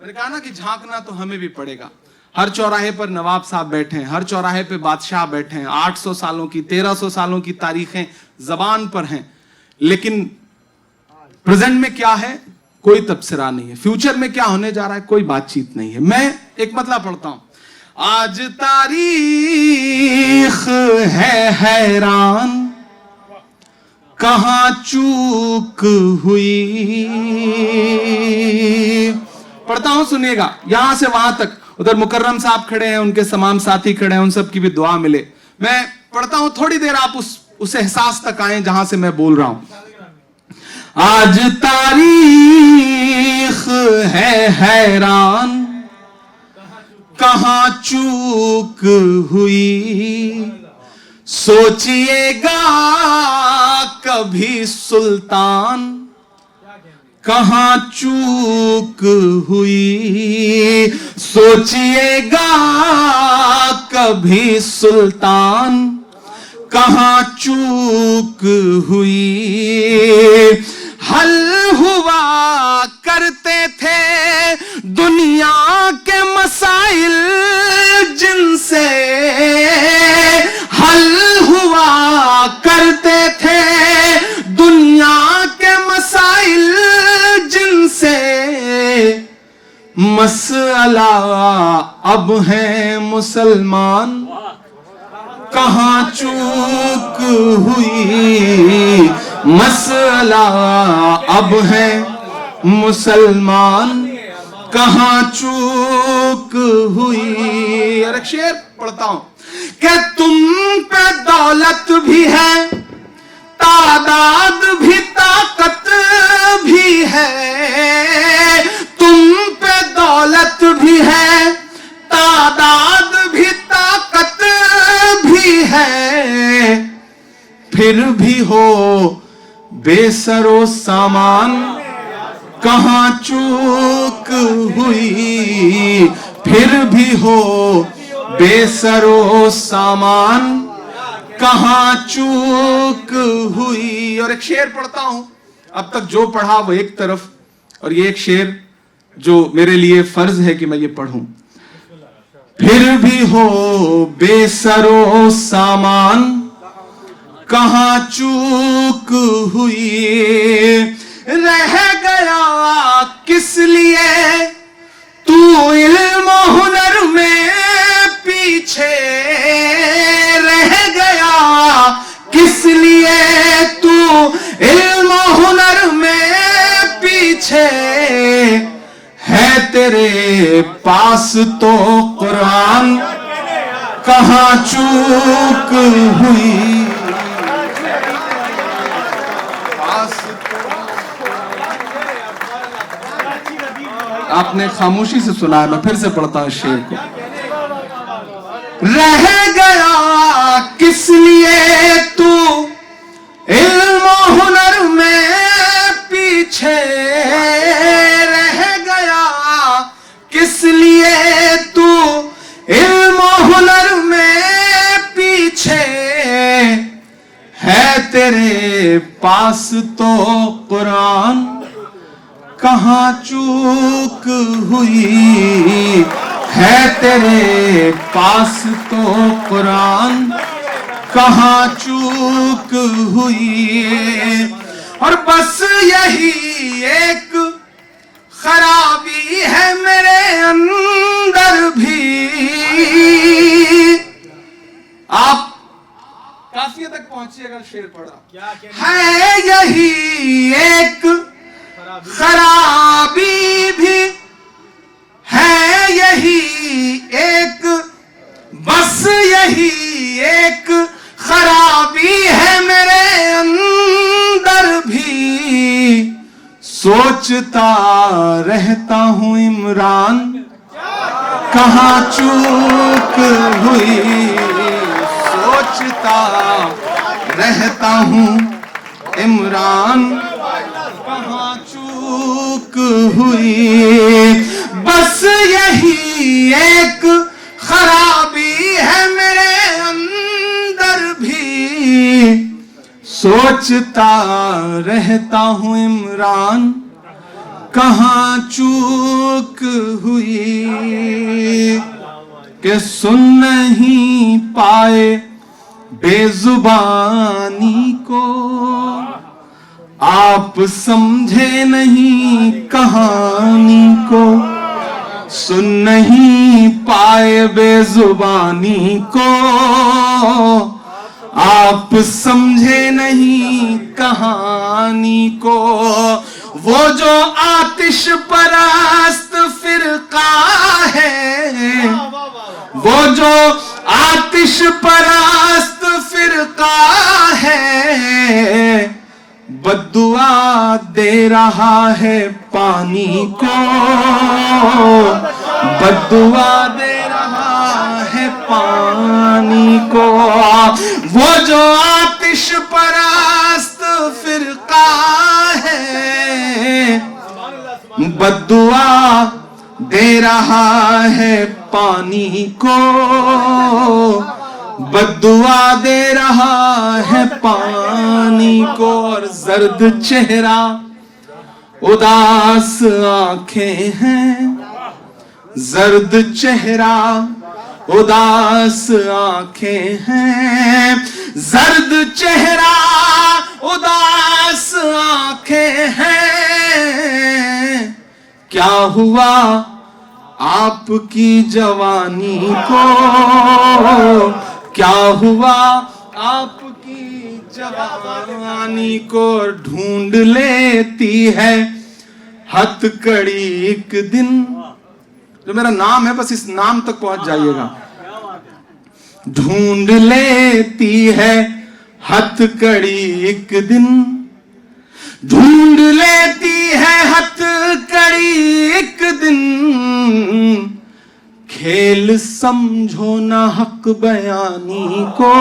میں نے کہا نا کہ جھانکنا تو ہمیں بھی پڑے گا. ہر چوراہے پر نواب صاحب بیٹھے ہیں, ہر چوراہے پہ بادشاہ بیٹھے ہیں, 800 سالوں کی 1300 سالوں کی تاریخیں زبان پر ہیں, لیکن پریزنٹ میں کیا ہے کوئی تبصرہ نہیں ہے, فیوچر میں کیا ہونے جا رہا ہے کوئی بات چیت نہیں ہے. میں ایک مطلب پڑھتا ہوں. آج تاریخ ہے حیران کہاں چوک ہوئی. پڑھتا ہوں سنیے گا, یہاں سے وہاں تک. ادھر مکرم صاحب کھڑے ہیں, ان کے تمام ساتھی کھڑے ہیں, ان سب کی بھی دعا ملے. میں پڑھتا ہوں, تھوڑی دیر آپ اس احساس تک آئیں جہاں سے میں بول رہا ہوں. آج تاریخ ہے حیران کہاں چوک ہوئی. سوچئے گا کبھی سلطان کہاں چوک ہوئی. سوچئے گا کبھی سلطان کہاں چوک ہوئی. حل ہوا کرتے تھے دنیا کے مسائل جن سے, حل ہوا کرتے تھے دنیا کے مسائل جن سے. مسئلہ اب ہے مسلمان کہاں چوک ہوئی. مسئلہ اب ہے مسلمان کہاں چوک ہوئی. اور ایک شعر پڑھتا ہوں کہ تم پہ دولت بھی ہے, تعداد بھی, طاقت بھی ہے. تم پہ دولت بھی ہے, تعداد بھی, طاقت بھی ہے, پھر بھی ہو بے سر و سامان کہاں چوک ہوئی. پھر بھی ہو بے سر و سامان کہاں چوک ہوئی. اور ایک شعر پڑھتا ہوں, اب تک جو پڑھا وہ ایک طرف, اور یہ ایک شعر جو میرے لیے فرض ہے کہ میں یہ پڑھوں. پھر بھی ہو بے سر و سامان کہاں چوک ہوئی. رہ گیا کس لیے تو علم و ہنر میں پیچھے. رہ گیا کس لیے تو علم و ہنر میں پیچھے. ہے تیرے پاس تو قرآن کہاں چوک ہوئی. آپ نے خاموشی سے سنا ہے, میں پھر سے پڑھتا ہوں شعر کو. رہ گیا کس لیے تو علم و ہنر میں پیچھے. رہ گیا کس لیے تو علم و ہنر میں پیچھے. ہے تیرے پاس تو قرآن کہاں چوک ہوئی. ہے تیرے پاس تو قرآن کہاں چوک ہوئی. اور بس یہی ایک خرابی ہے میرے اندر بھی. آپ کافیہ تک پہنچیے اگر شعر پڑھا. ہے یہی ایک خرابی بھی, ہے یہی ایک, بس یہی ایک خرابی ہے میرے اندر بھی. سوچتا رہتا ہوں عمران کہاں چوک ہوئی. سوچتا رہتا ہوں عمران کہاں چوک ہوئی. بس یہی ایک خرابی ہے میرے اندر بھی. سوچتا رہتا ہوں عمران کہاں چوک ہوئی کہ سن نہیں پائے بے زبانی کو، آپ سمجھے نہیں کہانی کو، سن نہیں پائے بے زبانی کو، آپ سمجھے نہیں کہانی کو۔ وہ جو آتش پرست فرقہ ہے، وہ جو آتش پرست فرقہ ہے، بد دعا دے رہا ہے پانی کو، بد دعا دے رہا ہے پانی کو۔ وہ جو آتش پرست فرقہ ہے، بد دعا دے رہا ہے پانی کو، بد دعا دے رہا ہے پانی کو۔ اور زرد چہرہ اداس آنکھیں ہیں، زرد چہرہ اداس آنکھیں ہیں، زرد چہرہ اداس آنکھیں ہیں۔ کیا ہوا آپ کی جوانی کو، کیا ہوا آپ کی جوانی کو؟ ڈھونڈ لیتی ہے ہتھ کڑی ایک دن، جو میرا نام ہے بس اس نام تک پہنچ جائیے گا۔ ڈھونڈ لیتی ہے ہتھ کڑی ایک دن، ڈھونڈ لیتی ہے ہتھ کڑی ایک دن، کھیل سمجھو نہ حق بیانی کو،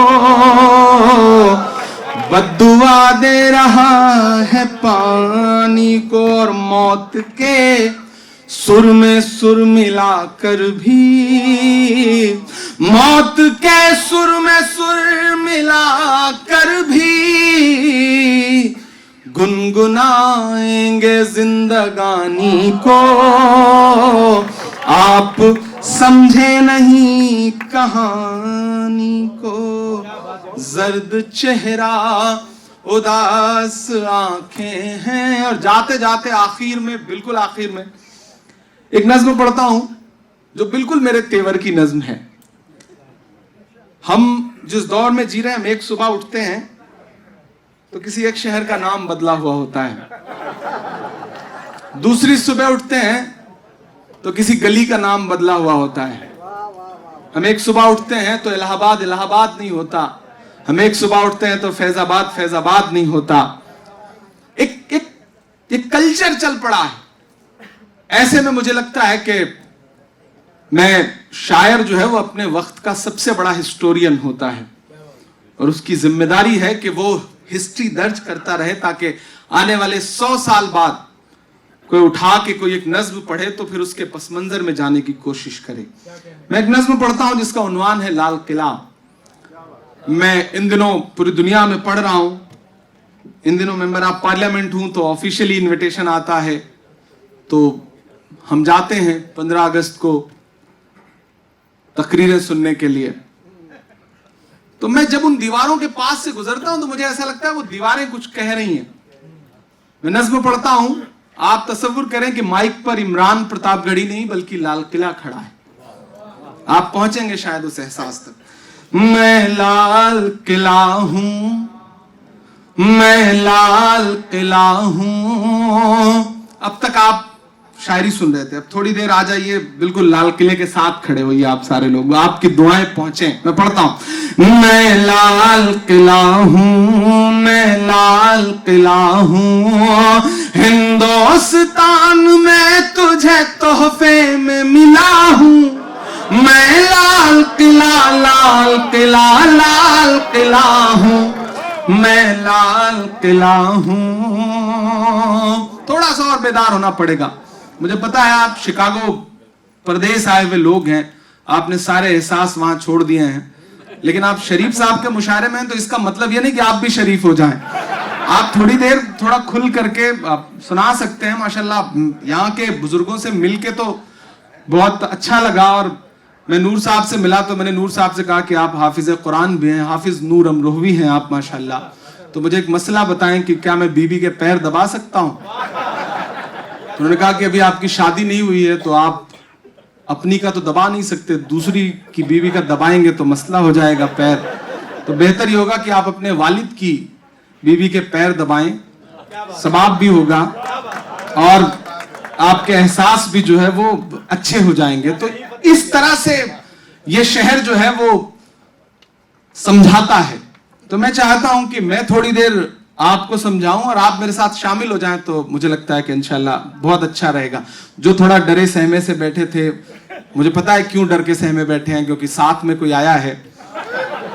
بد دعا دے رہا ہے پانی کو۔ اور موت کے سر میں سر ملا کر بھی، موت کے سر میں سر ملا کر بھی، گنگنائیں گے زندگانی کو، آپ سمجھے نہیں کہانی کو۔ زرد چہرہ اداس آنکھیں ہیں۔ اور جاتے جاتے آخر میں، بالکل آخر میں ایک نظم پڑھتا ہوں جو بالکل میرے تیور کی نظم ہے۔ ہم جس دور میں جی رہے ہیں، ہم ایک صبح اٹھتے ہیں تو کسی ایک شہر کا نام بدلا ہوا ہوتا ہے، دوسری صبح اٹھتے ہیں تو کسی گلی کا نام بدلا ہوا ہوتا ہے۔ ہم ایک صبح اٹھتے ہیں تو الہ آباد الہ آباد نہیں ہوتا، ہم ایک صبح اٹھتے ہیں تو فیض آباد فیض آباد نہیں ہوتا۔ ایک کلچر چل پڑا ہے۔ ایسے میں مجھے لگتا ہے کہ میں شاعر جو ہے وہ اپنے وقت کا سب سے بڑا ہسٹورین ہوتا ہے، اور اس کی ذمہ داری ہے کہ وہ ہسٹری درج کرتا رہے تاکہ آنے والے 100 سال بعد کوئی اٹھا کے کوئی ایک نظم پڑھے تو پھر اس کے پس منظر میں جانے کی کوشش کرے۔ میں ایک نظم پڑھتا ہوں جس کا عنوان ہے لال قلعہ۔ میں ان دنوں پوری دنیا میں پڑھ رہا ہوں، ان دنوں ممبر آف پارلیمنٹ ہوں تو آفیشلی انویٹیشن آتا ہے، تو ہم جاتے ہیں 15 اگست کو تقریریں سننے کے لیے۔ تو میں جب ان دیواروں کے پاس سے گزرتا ہوں تو مجھے ایسا لگتا ہے وہ دیواریں کچھ کہہ رہی ہیں۔ میں نظم پڑھتا ہوں، آپ تصور کریں کہ مائک پر عمران پرتاپ گڑھی نہیں بلکہ لال قلعہ کھڑا ہے۔ آپ پہنچیں گے شاید اس احساس تک۔ میں لال قلعہ ہوں، میں لال قلعہ ہوں۔ اب تک آپ شاعری سن رہے تھے، اب تھوڑی دیر آ جائیے، بالکل لال قلعے کے ساتھ کھڑے ہوئیے آپ سارے لوگ، آپ کی دعائیں پہنچیں۔ میں پڑھتا ہوں، میں لال قلعہ ہوں، میں لال قلعہ ہوں، ہندوستان میں تجھے تحفے میں ملا ہوں، میں لال قلعہ لال قلعہ لال قلعہ ہوں، میں لال قلعہ ہوں۔ تھوڑا سا اور بیدار ہونا پڑے گا۔ مجھے پتا ہے آپ شکاگو پردیس آئے ہوئے لوگ ہیں، آپ نے سارے احساس وہاں چھوڑ دیے ہیں، لیکن آپ شریف صاحب کے مشاعرے میں ہیں تو اس کا مطلب یہ نہیں کہ آپ بھی شریف ہو جائیں۔ آپ تھوڑی دیر تھوڑا کھل کر کے سنا سکتے ہیں. ماشاءاللہ یہاں کے بزرگوں سے مل کے تو بہت اچھا لگا, اور میں نور صاحب سے ملا تو میں نے نور صاحب سے کہا کہ آپ حافظ قرآن بھی ہیں, حافظ نور امروہوی ہیں آپ ماشاءاللہ, تو مجھے ایک مسئلہ بتائیں کہ کیا میں بی بی کے پیر دبا سکتا ہوں؟ تو انہوں نے کہا کہ ابھی آپ کی شادی نہیں ہوئی ہے تو آپ اپنی کا تو دبا نہیں سکتے, دوسری کی بیوی کا دبائیں گے تو مسئلہ ہو جائے گا پیر, تو بہتر یہ ہوگا کہ آپ اپنے والد کی بیوی کے پیر دبائیں, ثواب بھی ہوگا اور آپ کے احساس بھی جو ہے وہ اچھے ہو جائیں گے. تو اس طرح سے یہ شہر جو ہے وہ سمجھاتا ہے. تو میں چاہتا ہوں کہ میں تھوڑی دیر آپ کو سمجھاؤں اور آپ میرے ساتھ شامل ہو جائیں, تو مجھے لگتا ہے کہ انشاءاللہ بہت اچھا رہے گا. جو تھوڑا ڈرے سہمے سے بیٹھے تھے, مجھے پتا ہے کیوں ڈر کے سہمے بیٹھے ہیں, کیونکہ ساتھ میں کوئی آیا ہے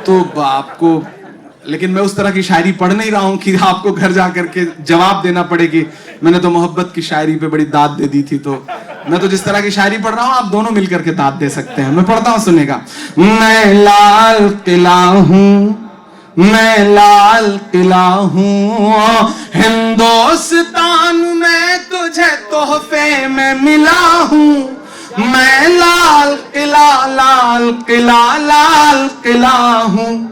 تو آپ کو, لیکن میں اس طرح کی شاعری پڑھ نہیں رہا ہوں کہ آپ کو گھر جا کر کے جواب دینا پڑے گی. میں نے تو محبت کی شاعری پہ بڑی داد دے دی تھی, تو میں تو جس طرح کی شاعری پڑھ رہا ہوں آپ دونوں مل کر کے داد دے سکتے ہیں. میں پڑھتا ہوں, سنے گا. میں لال قلعہ ہوں, میں لال قلعہ ہوں, ہندوستان میں تجھے تحفے میں ملا ہوں. میں لال قلعہ, لال قلعہ, لال قلعہ ہوں,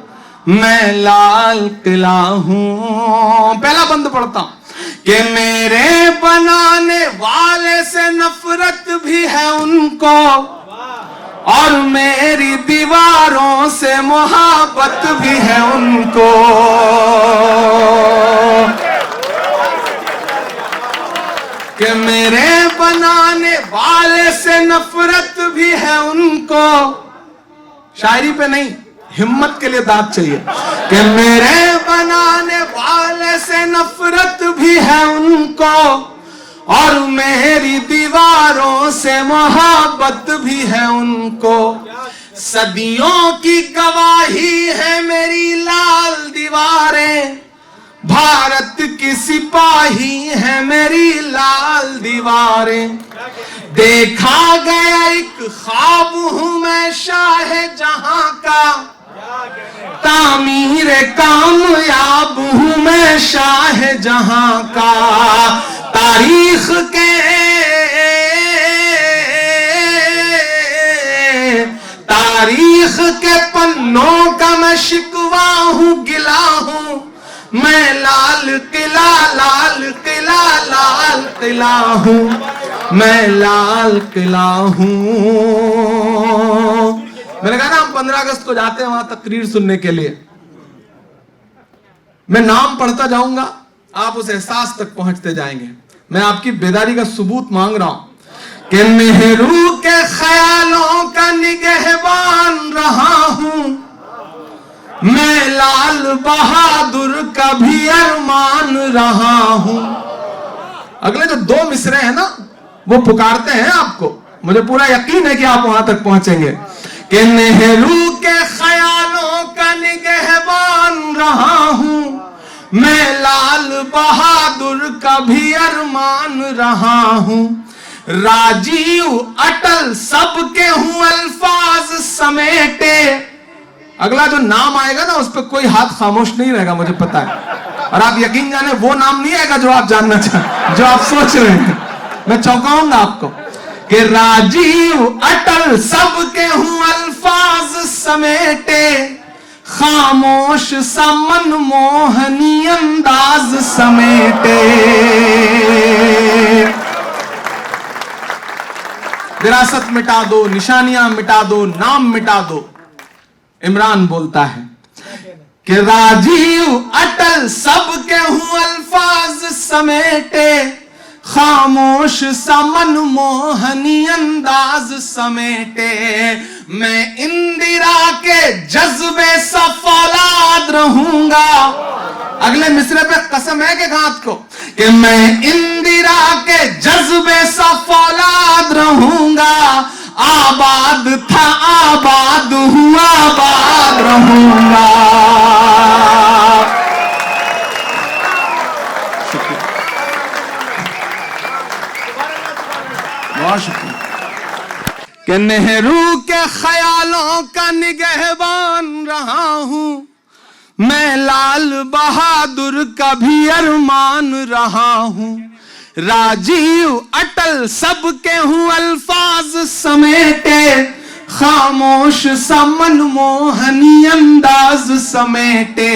میں لال قلعہ ہوں. پہلا بند پڑھتا ہوں کہ میرے بنانے والے سے نفرت بھی ہے ان کو, اور میری دیواروں سے محبت بھی ہے ان کو. کہ میرے بنانے والے سے نفرت بھی ہے ان کو, شاعری پہ نہیں, ہمت کے لیے داد چاہیے. کہ میرے بنانے والے سے نفرت بھی ہے ان کو, اور میری دیواروں سے محبت بھی ہے ان کو. صدیوں کی گواہی ہے میری لال دیواریں, بھارت کی سپاہی ہے میری لال دیواریں. دیکھا گیا ایک خواب ہوں میں شاہ جہاں کا, تعمیر کامیاب ہوں میں شاہ جہاں کا. تاریخ کے پنوں کا میں شکوا ہوں, گلا ہوں. میں لال قلعہ, لال قلعہ, لال قلعہ ہوں, میں لال قلعہ ہوں. میں نے کہا نا ہم 15 اگست کو جاتے ہیں وہاں تقریر سننے کے لیے. میں نام پڑھتا جاؤں گا, آپ اس احساس تک پہنچتے جائیں گے. میں آپ کی بیداری کا ثبوت مانگ رہا ہوں کہ نہرو کے خیالوں کا نگہبان رہا ہوں, میں لال بہادر کا بھی ارمان رہا ہوں. اگلے جو 2 مصرے ہیں نا وہ پکارتے ہیں آپ کو, مجھے پورا یقین ہے کہ آپ وہاں تک پہنچیں گے. کہ نہرو کے خیالوں کا نگہبان رہا ہوں, میں لال بہادر کا بھی ارمان رہا ہوں. راجیو اٹل سب کے ہوں الفاظ سمیٹے. اگلا جو نام آئے گا نا اس پہ کوئی ہاتھ خاموش نہیں رہے گا, مجھے پتا ہے. اور آپ یقین جانے وہ نام نہیں آئے گا جو آپ جاننا چاہیں, جو آپ سوچ رہے ہیں. میں چونکاؤں گا آپ کو کہ راجیو اٹل سب کے ہوں الفاظ سمیٹے, خاموش سا من موہنی انداز سمیٹے. وراثت مٹا دو, نشانیاں مٹا دو, نام مٹا دو. عمران بولتا ہے کہ راجیو اٹل سب کے ہوں الفاظ سمیٹے, خاموش سا من موہنی انداز سمیٹے. میں اندرا کے جذبے سا فولاد رہوں گا. اگلے مصرے پہ قسم ہے کہ گھات کو کہ میں اندرا کے جذبے سا فولاد رہوں گا. آباد تھا آباد ہوں, آباد رہوں گا. بہت شکریہ. کہ نہرو کے خیالوں کا نگہبان رہا ہوں, میں لال بہادر کا بھی ارمان رہا ہوں، راجیو اٹل سب کے ہوں الفاظ سمیٹے، خاموش سا منموہنی انداز سمیٹے،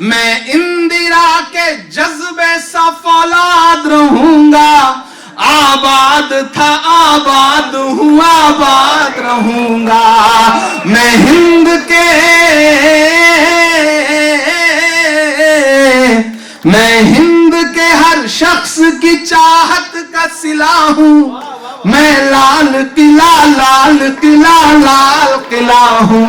میں اندرا کے جذبے سا فولاد رہوں گا، آباد تھا آباد ہوں آباد رہوں گا، میں ہند کے ہر شخص کی چاہت کا صلہ ہوں، میں لال قلعہ لال قلعہ لال قلعہ ہوں،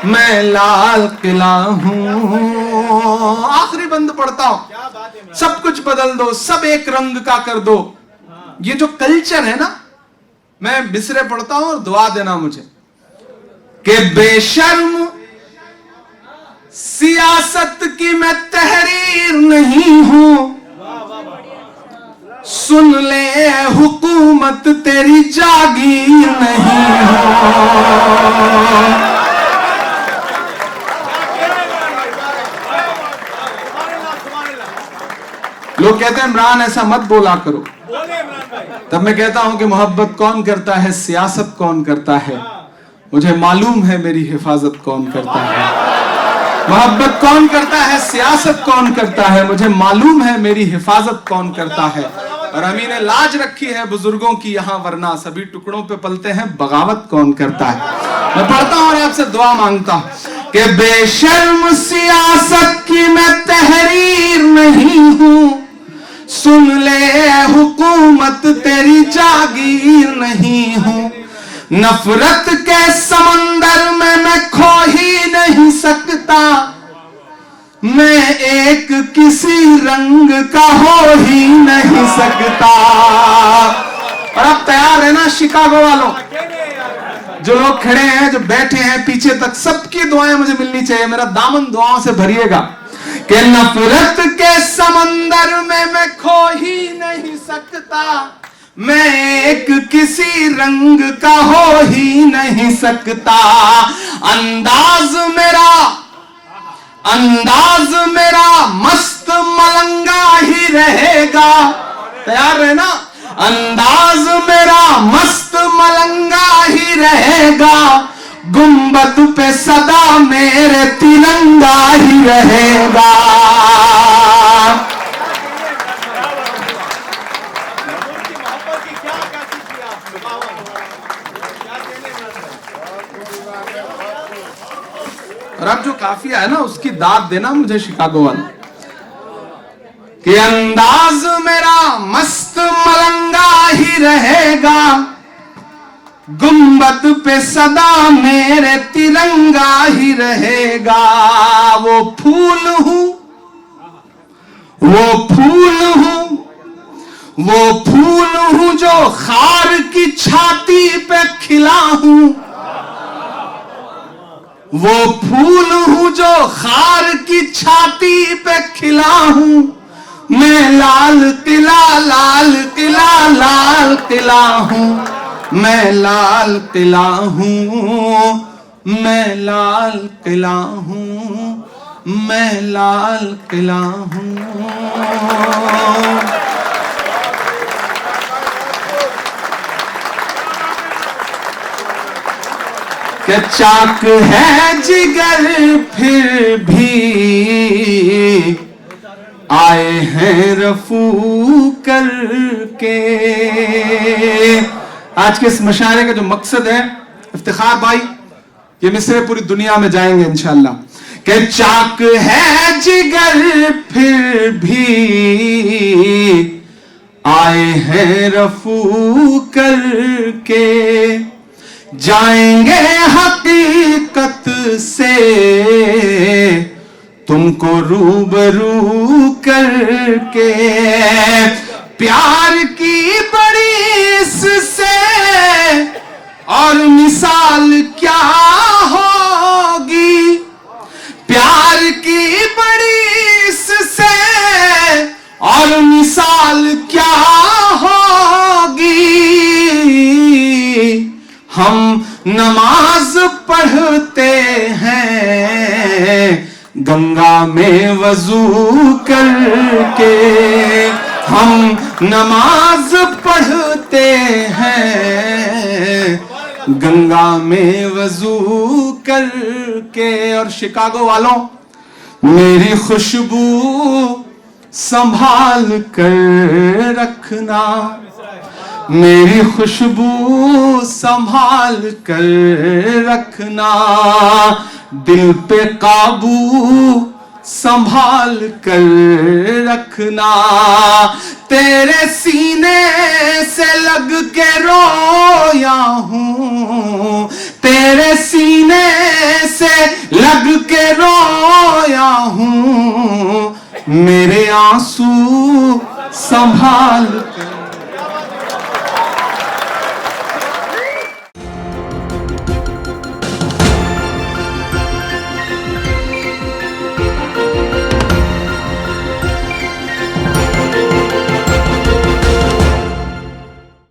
میں لال قلعہ ہوں۔ آخری بند پڑھتا ہوں، سب کچھ بدل دو، سب ایک رنگ کا کر دو۔ یہ جو کلچر ہے نا، میں بسرے پڑھتا ہوں اور دعا دینا مجھے کہ بے شرم سیاست کی میں تحریر نہیں ہوں، سن لے حکومت تیری جاگیر نہیں ہوں۔ لوگ کہتے ہیں عمران ایسا مت بولا کرو، تب میں کہتا ہوں کہ محبت کون کرتا ہے، سیاست کون کرتا ہے، مجھے معلوم ہے میری حفاظت کون کرتا ہے۔ محبت کون کرتا ہے، سیاست کون کرتا ہے، مجھے معلوم ہے میری حفاظت کون کرتا ہے۔ اور ہمیں نے لاج رکھی ہے بزرگوں کی یہاں، ورنہ سبھی ٹکڑوں پہ پلتے ہیں، بغاوت کون کرتا ہے۔ میں پڑھتا ہوں اور آپ سے دعا مانگتا ہوں کہ بے شرم سیاست کی میں تحریر نہیں ہوں، سن لے حکومت تیری جاگیر نہیں ہوں، نفرت کے سمندر میں کھو ہی نہیں سکتا، میں ایک کسی رنگ کا ہو ہی نہیں سکتا۔ اور اب تیار ہے نا شکاگو والوں، جو لوگ کھڑے ہیں جو بیٹھے ہیں پیچھے تک، سب کی دعائیں مجھے ملنی چاہیے، میرا دامن دعاؤں سے بھریے گا کہ نفرت کے سمندر میں کھو ہی نہیں سکتا، میں ایک کسی رنگ کا ہو ہی نہیں سکتا، انداز میرا مست ملنگا ہی رہے گا، تیار رہنا، انداز میرا مست ملنگا ہی رہے گا، گنبد پہ صدا میرے ترنگا ہی رہے گا۔ اور اب جو قافیہ ہے نا اس کی داد دینا مجھے شکاگو والا، کہ انداز میرا مست ملنگا ہی رہے گا، گنبد پہ صدا میرے ترنگا ہی رہے گا، وہ پھول ہوں جو خار کی چھاتی پہ کھلا ہوں، وہ پھول ہوں جو خار کی چھاتی پہ کھلا ہوں، میں لال قلعہ لال قلعہ لال قلعہ ہوں، میں لال قلعہ ہوں، میں لال قلعہ ہوں، میں لال قلعہ ہوں۔ کہ چاک ہے جگر پھر بھی آئے ہیں رفو کر کے۔ آج کے اس مشاعرے کا جو مقصد ہے، افتخار بھائی یہ مصرے پوری دنیا میں جائیں گے انشاءاللہ، کہ چاک ہے جگر پھر بھی آئے ہیں رفو کر کے، جائیں گے حقیقت سے تم کو روبرو کر کے، پیار کی بڑی اس سے اور مثال کیا ہوگی، پیار کی بڑی اس سے اور مثال کیا ہوگی، ہم نماز پڑھتے ہیں گنگا میں وضو کر کے ہم نماز پڑھتے ہیں، گنگا میں وضو کر کے. اور شکاگو والوں، میری خوشبو سنبھال کر رکھنا، میری خوشبو سنبھال کر رکھنا، دل پہ قابو سنبھال کر رکھنا. تیرے سینے سے لگ کے رویا ہوں، تیرے سینے سے لگ کے رویا ہوں، میرے آنسو سنبھال کر